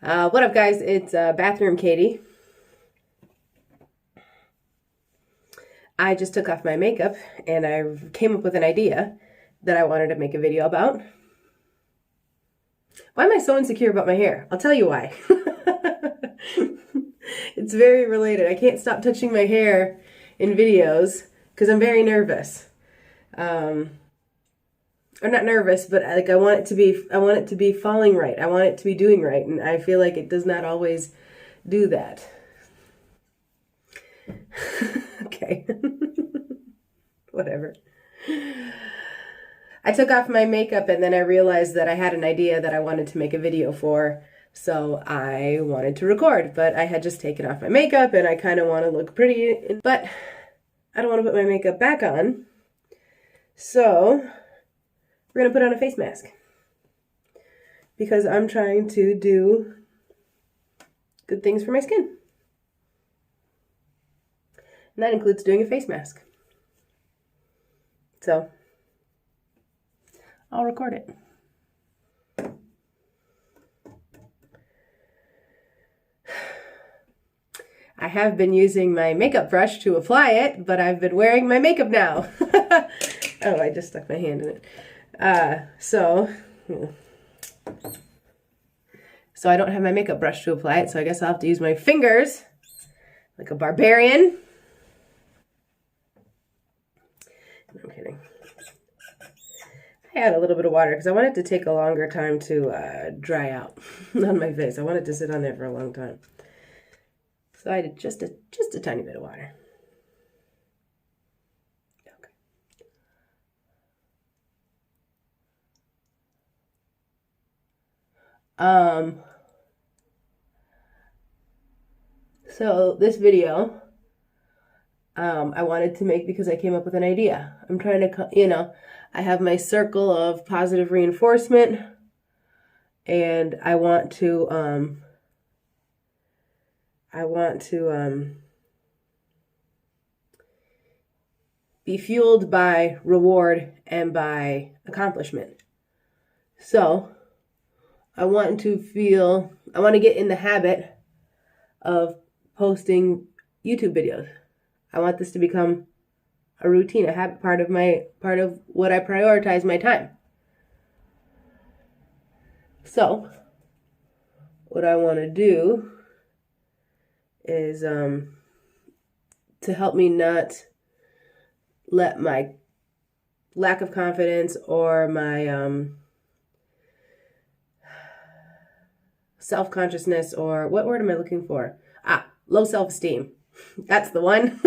What up, guys? It's Bathroom Katie. I just took off my makeup and I came up with an idea that I wanted to make a video about. Why am I so insecure about my hair? I'll tell you why. It's very related. I can't stop touching my hair in videos because I'm very nervous. Or not nervous, but like I want it to be falling right. I want it to be doing right, and I feel like it does not always do that. Okay. Whatever. I took off my makeup and then I realized that I had an idea that I wanted to make a video for, so I wanted to record, but I had just taken off my makeup and I kind of want to look pretty, but I don't want to put my makeup back on, so we're going to put on a face mask because I'm trying to do good things for my skin. And that includes doing a face mask. So I'll record it. I have been using my makeup brush to apply it, but I've been wearing my makeup now. Oh, I just stuck my hand in it. So I don't have my makeup brush to apply it, so I guess I'll have to use my fingers like a barbarian. No, I'm kidding. I add a little bit of water because I want it to take a longer time to dry out on my face. I want it to sit on there for a long time. So I did just a tiny bit of water. So this video, I wanted to make because I came up with an idea. I'm trying to, I have my circle of positive reinforcement, and I want to be fueled by reward and by accomplishment. So I want to get in the habit of posting YouTube videos. I want this to become a routine, a habit, part of what I prioritize my time. So what I want to do is to help me not let my lack of confidence or my self-consciousness, or what word am I looking for? Low self-esteem. That's the one.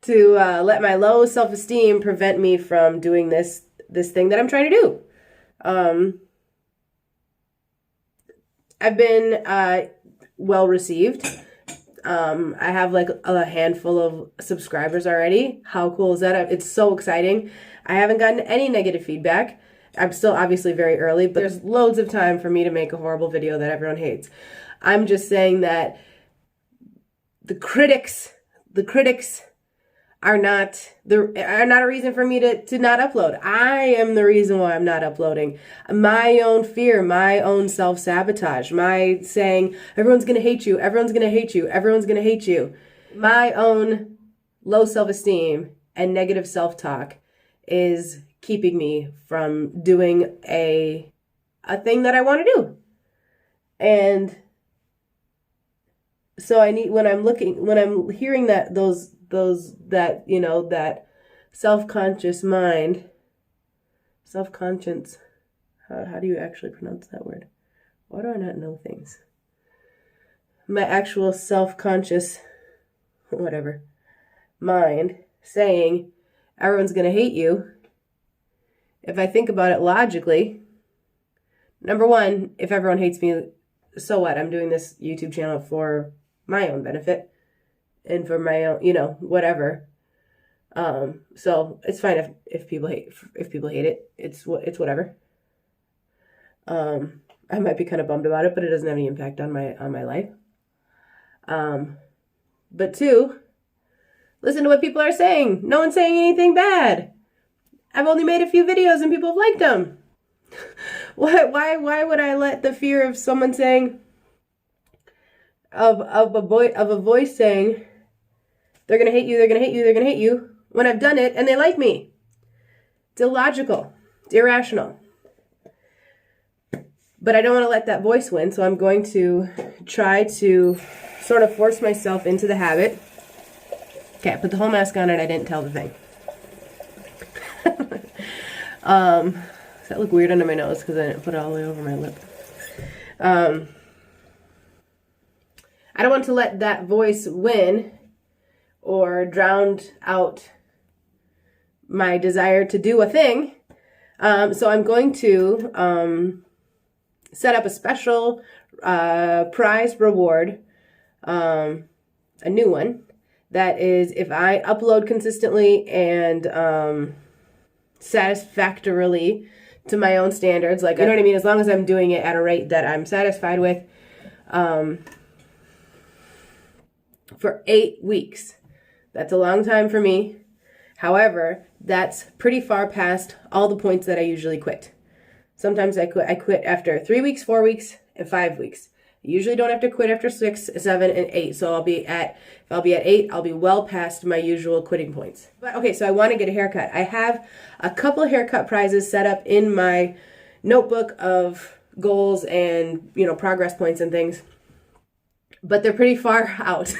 To let my low self-esteem prevent me from doing this thing that I'm trying to do. I've been well received. I have like a handful of subscribers already. How cool is that? It's so exciting. I haven't gotten any negative feedback. I'm still obviously very early, but there's loads of time for me to make a horrible video that everyone hates. I'm just saying that the critics are not a reason for me to not upload. I am the reason why I'm not uploading. My own fear, my own self-sabotage, my saying, everyone's going to hate you, everyone's going to hate you, everyone's going to hate you. My own low self-esteem and negative self-talk is keeping me from doing a thing that I want to do. And so when I'm hearing that that self-conscious mind, self-conscious, how do you actually pronounce that word? Why do I not know things? My actual self-conscious, whatever, mind saying everyone's going to hate you. If I think about it logically, number one, if everyone hates me, so what? I'm doing this YouTube channel for my own benefit and for my own, whatever. So it's fine if people hate it. It's whatever. I might be kind of bummed about it, but it doesn't have any impact on my life. But two, listen to what people are saying. No one's saying anything bad. I've only made a few videos and people have liked them. Why would I let the fear of someone saying, of a voice saying, they're gonna hate you, they're gonna hate you, they're gonna hate you, when I've done it and they like me? It's illogical. It's irrational. But I don't want to let that voice win, so I'm going to try to sort of force myself into the habit. Okay, I put the whole mask on and I didn't tell the thing. Does that look weird under my nose because I didn't put it all the way over my lip? I don't want to let that voice win or drown out my desire to do a thing. So I'm going to set up a special prize reward, a new one, that is if I upload consistently and satisfactorily to my own standards, like, you know what I mean, as long as I'm doing it at a rate that I'm satisfied with, for 8 weeks. That's a long time for me. However, that's pretty far past all the points that I usually quit. Sometimes I quit after 3 weeks, 4 weeks, and 5 weeks. I usually don't have to quit after 6, 7, and 8. So if I'll be at 8, I'll be well past my usual quitting points. But okay, so I want to get a haircut. I have a couple of haircut prizes set up in my notebook of goals and, progress points and things. But they're pretty far out.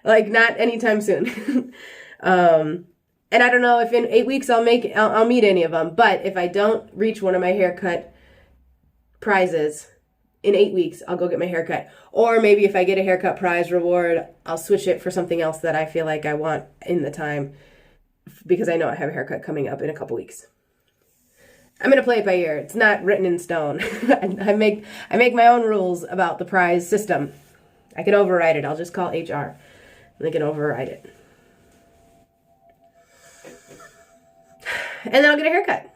Like, not anytime soon. And I don't know if in 8 weeks I'll meet any of them. But if I don't reach one of my haircut prizes in 8 weeks, I'll go get my haircut. Or maybe if I get a haircut prize reward, I'll switch it for something else that I feel like I want in the time, because I know I have a haircut coming up in a couple weeks. I'm going to play it by ear. It's not written in stone. I make my own rules about the prize system. I can override it. I'll just call HR. And they can override it. And then I'll get a haircut.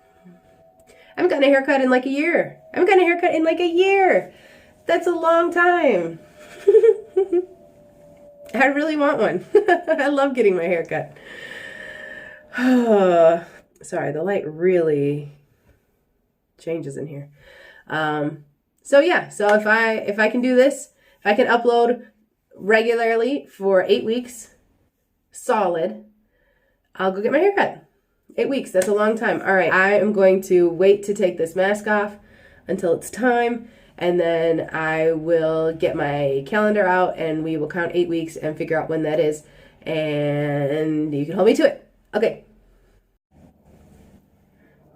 I haven't gotten a haircut in like a year. That's a long time. I really want one. I love getting my haircut. Sorry, the light really changes in here. So if I can do this, if I can upload regularly for 8 weeks, solid, I'll go get my haircut. 8 weeks, that's a long time. All right, I am going to wait to take this mask off until it's time, and then I will get my calendar out and we will count 8 weeks and figure out when that is, and you can hold me to it. Okay.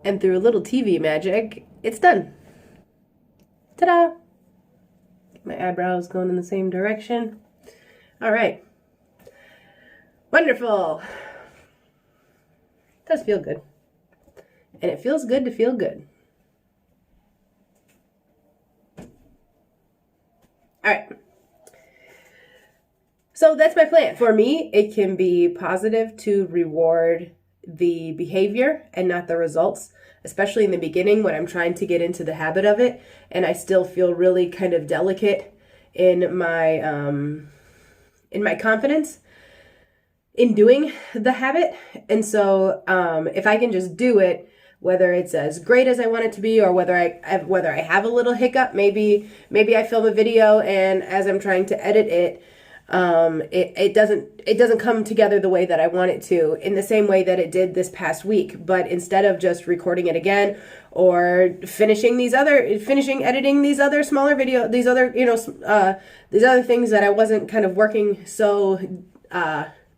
And through a little TV magic, it's done. Ta-da! My eyebrows going in the same direction. All right. Wonderful. Does feel good. And it feels good to feel good. All right. So that's my plan. For me, it can be positive to reward the behavior and not the results, especially in the beginning when I'm trying to get into the habit of it and I still feel really kind of delicate in my confidence in doing the habit. And so if I can just do it, whether it's as great as I want it to be or whether I have a little hiccup, maybe I film a video and as I'm trying to edit it, it doesn't come together the way that I want it to, in the same way that it did this past week. But instead of just recording it again or finishing editing these other smaller videos, these other things that I wasn't kind of working so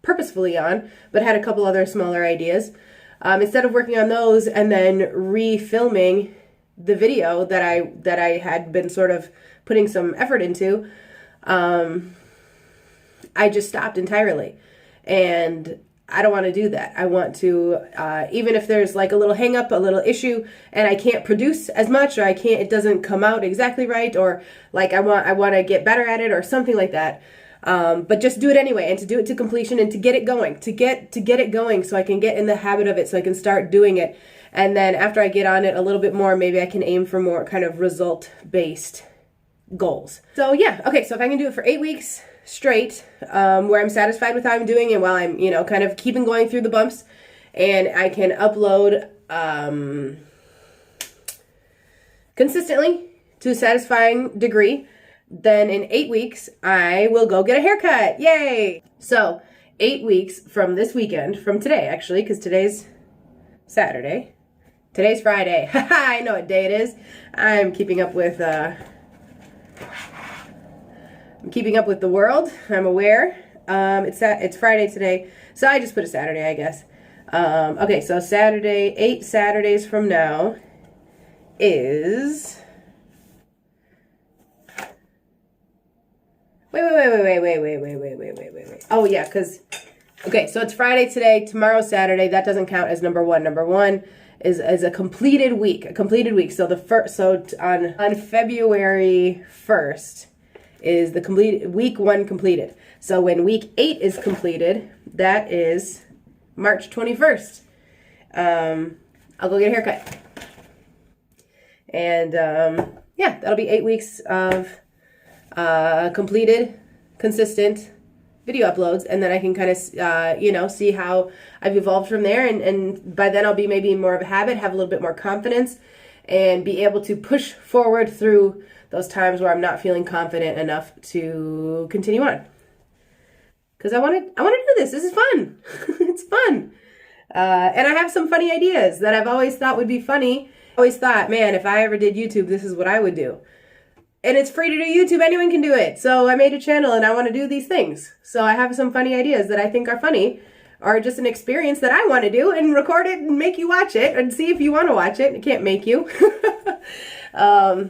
purposefully on, but had a couple other smaller ideas, instead of working on those and then refilming the video that I had been sort of putting some effort into, I just stopped entirely. And I don't want to do that. I want to, even if there's like a little hang up, a little issue, and I can't produce as much, or it doesn't come out exactly right, or like I want to get better at it or something like that. But just do it anyway, and to do it to completion and to get it going, to get it going so I can get in the habit of it, so I can start doing it. And then after I get on it a little bit more, maybe I can aim for more kind of result-based goals. So yeah, okay, so if I can do it for 8 weeks straight, where I'm satisfied with how I'm doing and while I'm, kind of keeping going through the bumps, and I can upload consistently to a satisfying degree, then in 8 weeks, I will go get a haircut. Yay! So 8 weeks from this weekend, from today actually, because today's Saturday. Today's Friday. I know what day it is. I'm keeping up with the world. I'm aware. It's Friday today, so I just put a Saturday, I guess. Okay, so Saturday, 8 Saturdays from now is... Wait. Oh, yeah, because... Okay, so it's Friday today, tomorrow's Saturday. That doesn't count as number one. Number one is a completed week. So on February 1st is the week one completed. So when week 8 is completed, that is March 21st. I'll go get a haircut. And yeah, that'll be 8 weeks of completed, consistent video uploads, and then I can kind of see how I've evolved from there, and by then I'll be maybe more of a habit, have a little bit more confidence, and be able to push forward through those times where I'm not feeling confident enough to continue on. Because I want to do this. This is fun. It's fun. And I have some funny ideas that I've always thought would be funny. I always thought, man, if I ever did YouTube, this is what I would do. And it's free to do YouTube. Anyone can do it. So I made a channel and I want to do these things. So I have some funny ideas that I think are funny, or just an experience that I want to do, and record it and make you watch it and see if you want to watch it. I can't make you. Because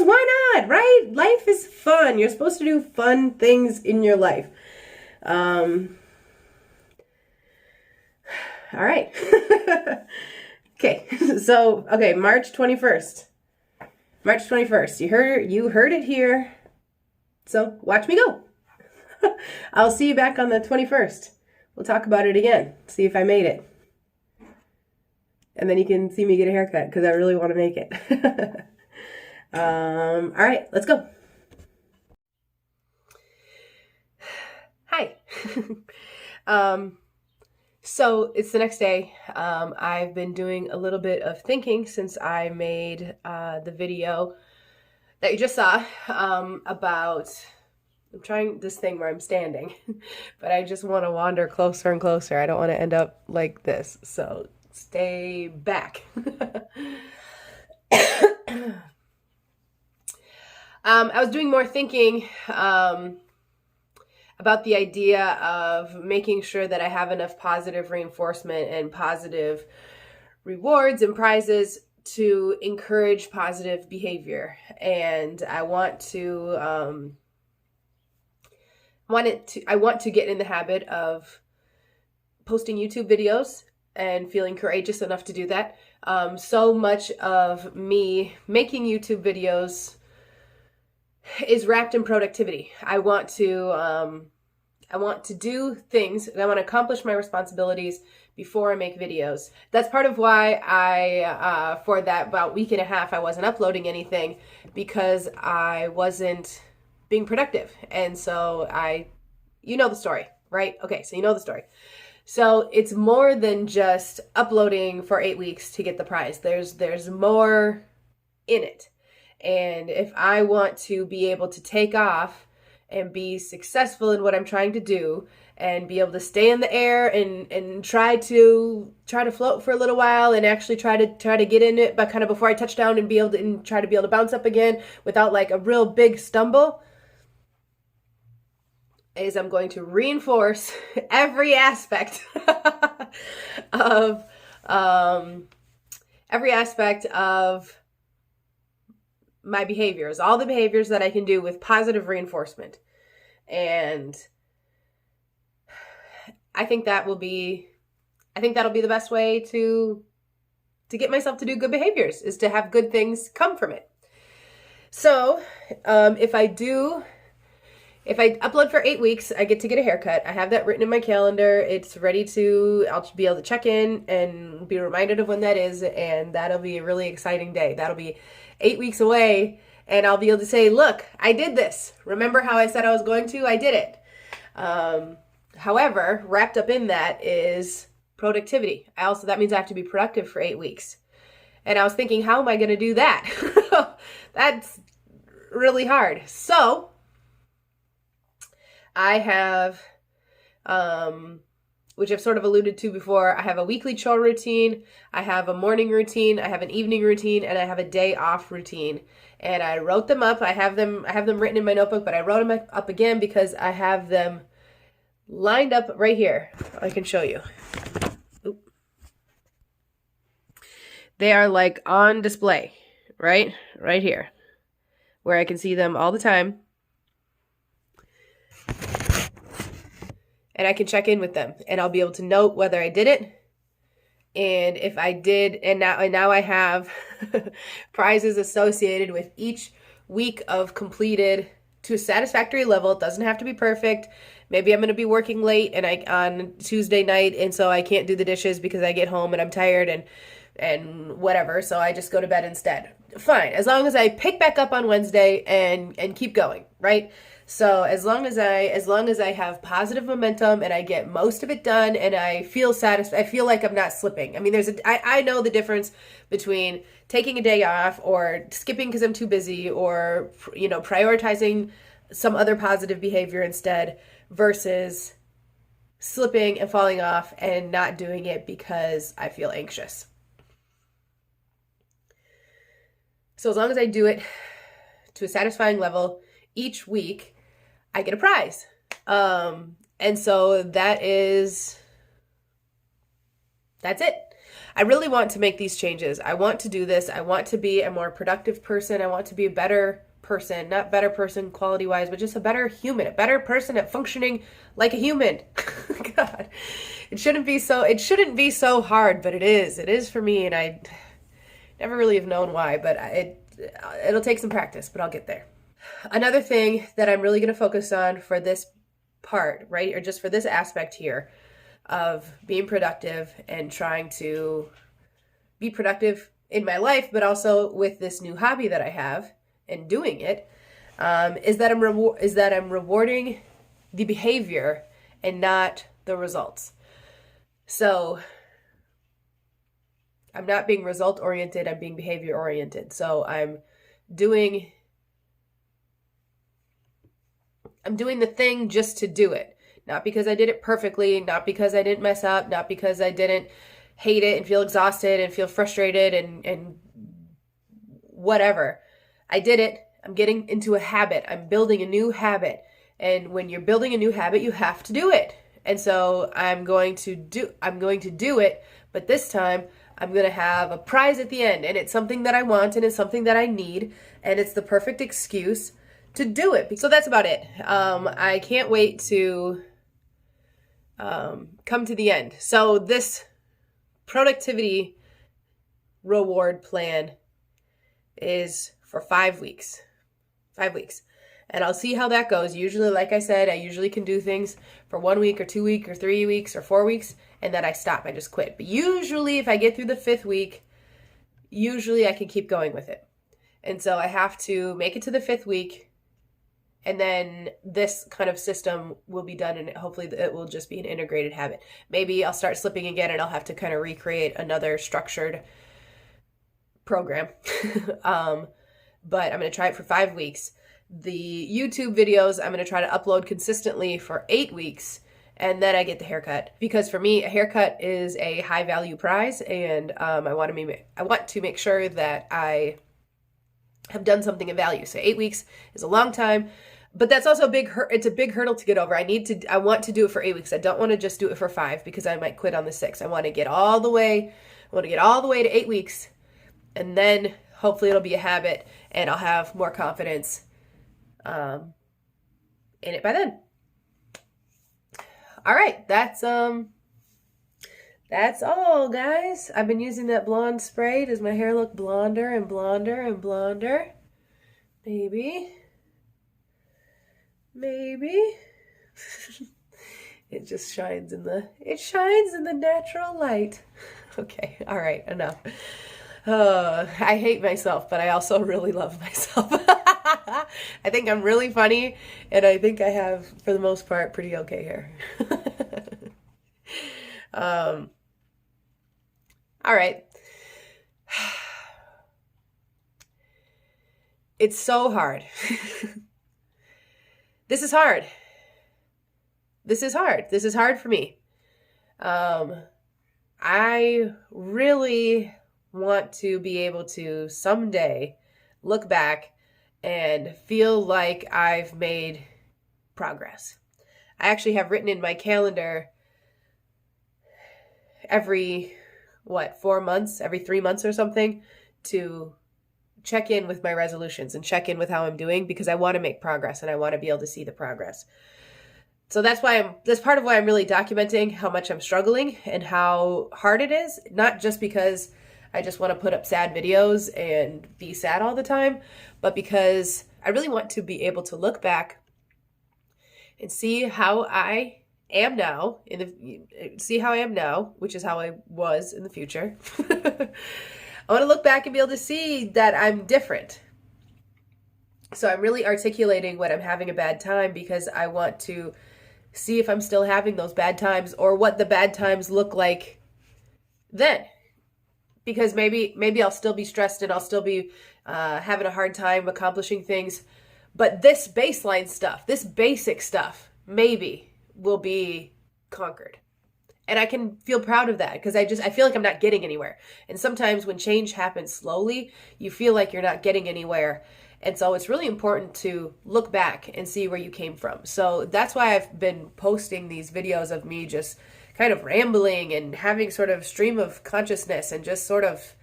why not, right? Life is fun. You're supposed to do fun things in your life. All right. Okay. So, okay, March 21st. March 21st. You heard it here. So watch me go. I'll see you back on the 21st. We'll talk about it again. See if I made it. And then you can see me get a haircut because I really want to make it. All right, let's go. Hi. So it's the next day. I've been doing a little bit of thinking since I made the video that you just saw about, I'm trying this thing where I'm standing, but I just want to wander closer and closer. I don't want to end up like this, so stay back. I was doing more thinking about the idea of making sure that I have enough positive reinforcement and positive rewards and prizes to encourage positive behavior. And I want to get in the habit of posting YouTube videos and feeling courageous enough to do that. So much of me making YouTube videos is wrapped in productivity. I want to do things, and I want to accomplish my responsibilities before I make videos. That's part of why for that about week and a half, I wasn't uploading anything, because I wasn't being productive. And so you know the story, right? Okay, so you know the story. So it's more than just uploading for 8 weeks to get the prize. There's more in it. And if I want to be able to take off and be successful in what I'm trying to do, and be able to stay in the air and try to float for a little while, and actually try to get in it, but kind of before I touch down, and try to be able to bounce up again without like a real big stumble, is I'm going to reinforce every aspect of my behaviors, all the behaviors that I can do with positive reinforcement. And I think that'll be the best way to get myself to do good behaviors, is to have good things come from it. So, if I upload for 8 weeks, I get to get a haircut. I have that written in my calendar. It's ready I'll be able to check in and be reminded of when that is, and that'll be a really exciting day. That'll be 8 weeks away, and I'll be able to say, look, I did this. Remember how I said I was going to? I did it. However, wrapped up in that is productivity. That means I have to be productive for 8 weeks. And I was thinking, how am I going to do that? That's really hard. So I have, which I've sort of alluded to before, I have a weekly chore routine, I have a morning routine, I have an evening routine, and I have a day off routine. And I wrote them up. I have them written in my notebook, but I wrote them up again because I have them lined up right here. I can show you. Oop. They are like on display, right here, where I can see them all the time. And I can check in with them, and I'll be able to note whether I did it, and if I did, and now I have prizes associated with each week of completed to a satisfactory level. It doesn't have to be perfect. Maybe I'm going to be working late and on Tuesday night, and so I can't do the dishes because I get home and I'm tired and whatever, so I just go to bed instead. Fine, as long as I pick back up on Wednesday and keep going, right? So as long as I have positive momentum and I get most of it done and I feel satisfied, I feel like I'm not slipping. I mean, I know the difference between taking a day off or skipping because I'm too busy, or, you know, prioritizing some other positive behavior instead, versus slipping and falling off and not doing it because I feel anxious. So as long as I do it to a satisfying level each week, I get a prize. And so that's it. I really want to make these changes. I want to do this. I want to be a more productive person. I want to be a better person, not better person quality wise, but just a better human, a better person at functioning like a human. God, it shouldn't be so hard, but it is. It is for me. And I never really have known why, but it'll take some practice, but I'll get there. Another thing that I'm really going to focus on for this part, right, or just for this aspect here of being productive and trying to be productive in my life, but also with this new hobby that I have and doing it, is that I'm rewarding the behavior and not the results. So I'm not being result oriented, I'm being behavior oriented. So I'm doing the thing just to do it. Not because I did it perfectly, not because I didn't mess up, not because I didn't hate it and feel exhausted and feel frustrated and whatever. I did it. I'm getting into a habit. I'm building a new habit. And when you're building a new habit, you have to do it. And so I'm going to do it, but this time I'm going to have a prize at the end, and it's something that I want and it's something that I need, and it's the perfect excuse to do it. So that's about it. I can't wait to come to the end. So this productivity reward plan is for 5 weeks. 5 weeks. And I'll see how that goes. Usually, like I said, I usually can do things for 1 week or 2 weeks or 3 weeks or 4 weeks, and then I stop. I just quit. But usually, if I get through the 5th week, usually I can keep going with it. And so I have to make it to the 5th week, and then this kind of system will be done, and hopefully it will just be an integrated habit. Maybe I'll start slipping again, and I'll have to kind of recreate another structured program. But I'm going to try it for 5 weeks. The YouTube videos, I'm going to try to upload consistently for 8 weeks, and then I get the haircut. Because for me, a haircut is a high value prize, and I want to make sure that I have done something of value. So 8 weeks is a long time, but that's also it's a big hurdle to get over. I want to do it for 8 weeks. I don't want to just do it for 5 because I might quit on the 6th. I want to get all the way to 8 weeks, and then hopefully it'll be a habit and I'll have more confidence in it by then. All right, that's all, guys. I've been using that blonde spray. Does my hair look blonder and blonder and blonder? Maybe. It just shines in the natural light. Okay, all right, enough. I hate myself, but I also really love myself. I think I'm really funny, and I think I have, for the most part, pretty okay hair. All right. It's so hard. This is hard. This is hard. This is hard for me. I really want to be able to someday look back and feel like I've made progress. I actually have written in my calendar every, 4 months, every 3 months or something, to check in with my resolutions and check in with how I'm doing, because I want to make progress and I want to be able to see the progress. So that's part of why I'm really documenting how much I'm struggling and how hard it is, not just because I just want to put up sad videos and be sad all the time, but because I really want to be able to look back and see how I am now, which is how I was in the future. I want to look back and be able to see that I'm different. So I'm really articulating when I'm having a bad time, because I want to see if I'm still having those bad times, or what the bad times look like then. Because maybe I'll still be stressed and I'll still be having a hard time accomplishing things. But this baseline stuff, this basic stuff, maybe will be conquered. And I can feel proud of that, because I feel like I'm not getting anywhere. And sometimes when change happens slowly, you feel like you're not getting anywhere. And so it's really important to look back and see where you came from. So that's why I've been posting these videos of me just kind of rambling and having sort of stream of consciousness and just sort of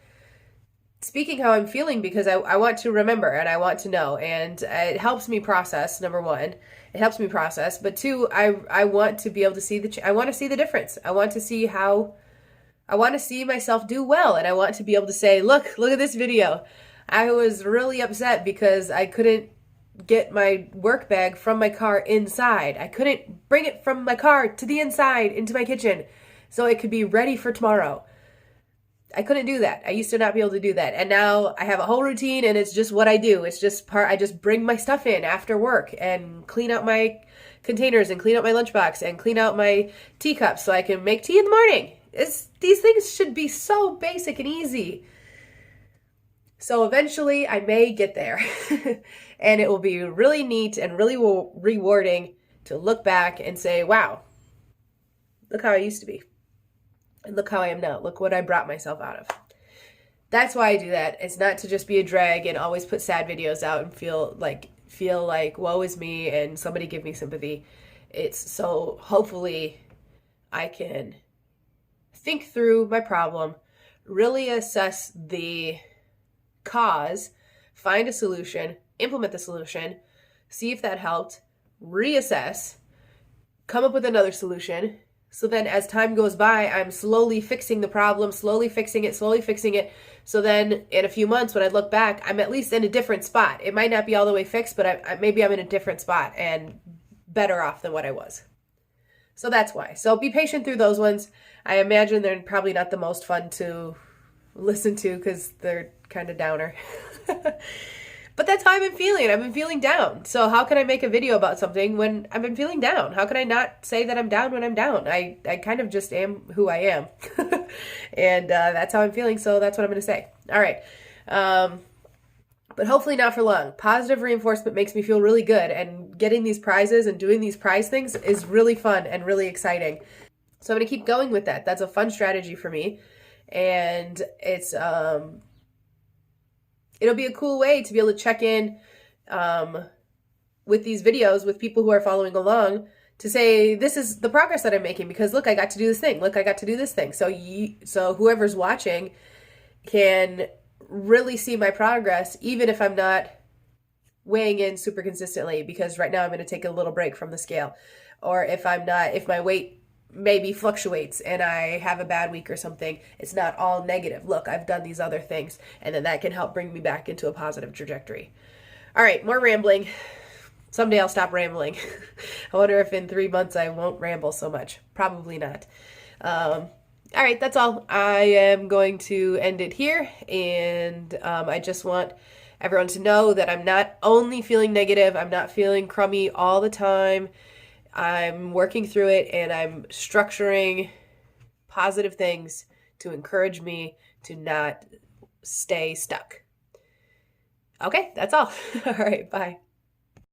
speaking how I'm feeling, because I want to remember and I want to know. And it helps me process, number one. It helps me process. But two, I want to be able to see I want to see the difference. I want to see myself do well. And I want to be able to say, look at this video. I was really upset because I couldn't get my work bag from my car inside. I couldn't bring it from my car to the inside into my kitchen so it could be ready for tomorrow. I couldn't do that. I used to not be able to do that. And now I have a whole routine, and it's just what I do. It's just I just bring my stuff in after work and clean out my containers and clean out my lunchbox and clean out my teacups so I can make tea in the morning. These things should be so basic and easy. So eventually I may get there and it will be really neat and really rewarding to look back and say, wow, look how I used to be. And look how I am now. Look what I brought myself out of. That's why I do that. It's not to just be a drag and always put sad videos out and feel like woe is me and somebody give me sympathy. It's so hopefully I can think through my problem, really assess the cause, find a solution, implement the solution, see if that helped, reassess, come up with another solution. So then as time goes by, I'm slowly fixing the problem, slowly fixing it. So then in a few months when I look back, I'm at least in a different spot. It might not be all the way fixed, but maybe I'm in a different spot and better off than what I was. So that's why. So be patient through those ones. I imagine they're probably not the most fun to listen to because they're kind of downer. But that's how I've been feeling. I've been feeling down. So how can I make a video about something when I've been feeling down? How can I not say that I'm down when I'm down? I kind of just am who I am. And that's how I'm feeling. So that's what I'm going to say. All right. But hopefully not for long. Positive reinforcement makes me feel really good. And getting these prizes and doing these prize things is really fun and really exciting. So I'm going to keep going with that. That's a fun strategy for me. And it's it'll be a cool way to be able to check in with these videos with people who are following along to say, this is the progress that I'm making because look, I got to do this thing. Look, I got to do this thing. So whoever's watching can really see my progress, even if I'm not weighing in super consistently, because right now I'm going to take a little break from the scale. Or if my weight maybe fluctuates and I have a bad week or something, it's not all negative. Look, I've done these other things, and then that can help bring me back into a positive trajectory. All right, more rambling. Someday I'll stop rambling. I wonder if in 3 months I won't ramble so much. Probably not. All right, that's all. I am going to end it here, and I just want everyone to know that I'm not only feeling negative, I'm not feeling crummy all the time. I'm working through it, and I'm structuring positive things to encourage me to not stay stuck. Okay, that's all. All right, bye.